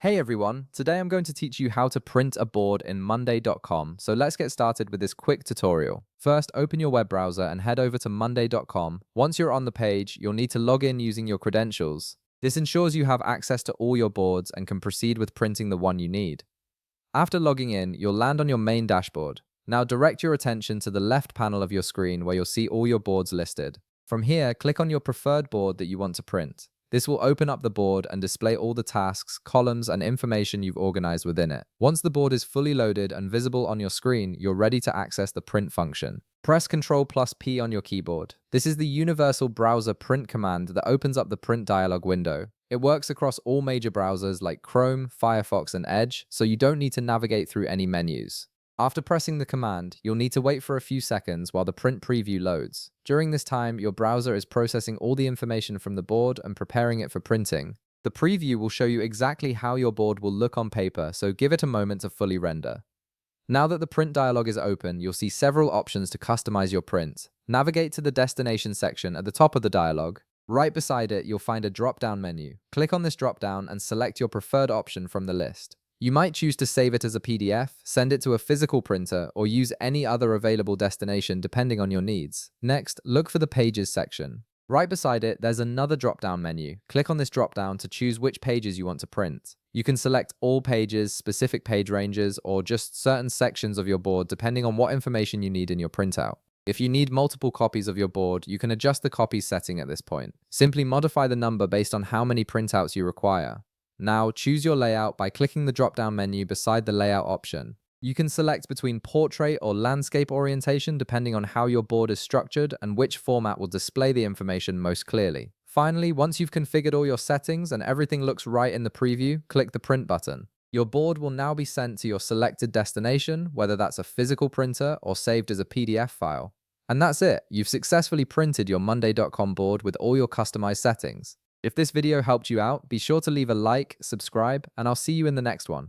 Hey everyone, today I'm going to teach you how to print a board in monday.com. So let's get started with this quick tutorial. First, open your web browser and head over to monday.com. Once you're on the page, you'll need to log in using your credentials. This ensures you have access to all your boards and can proceed with printing the one you need. After logging in, you'll land on your main dashboard. Now direct your attention to the left panel of your screen where you'll see all your boards listed. From here, click on your preferred board that you want to print. This will open up the board and display all the tasks, columns, and information you've organized within it. Once the board is fully loaded and visible on your screen, you're ready to access the print function. Press Ctrl+P on your keyboard. This is the universal browser print command that opens up the print dialog window. It works across all major browsers like Chrome, Firefox, and Edge, so you don't need to navigate through any menus. After pressing the command, you'll need to wait for a few seconds while the print preview loads. During this time, your browser is processing all the information from the board and preparing it for printing. The preview will show you exactly how your board will look on paper, so give it a moment to fully render. Now that the print dialog is open, you'll see several options to customize your print. Navigate to the destination section at the top of the dialog. Right beside it, you'll find a drop-down menu. Click on this drop-down and select your preferred option from the list. You might choose to save it as a PDF, send it to a physical printer, or use any other available destination depending on your needs. Next, look for the Pages section. Right beside it, there's another drop-down menu. Click on this drop-down to choose which pages you want to print. You can select all pages, specific page ranges, or just certain sections of your board depending on what information you need in your printout. If you need multiple copies of your board, you can adjust the copy setting at this point. Simply modify the number based on how many printouts you require. Now, choose your layout by clicking the drop-down menu beside the layout option. You can select between portrait or landscape orientation depending on how your board is structured and which format will display the information most clearly. Finally, once you've configured all your settings and everything looks right in the preview, click the print button. Your board will now be sent to your selected destination, whether that's a physical printer or saved as a PDF file. And that's it. You've successfully printed your monday.com board with all your customized settings. If this video helped you out, be sure to leave a like, subscribe, and I'll see you in the next one.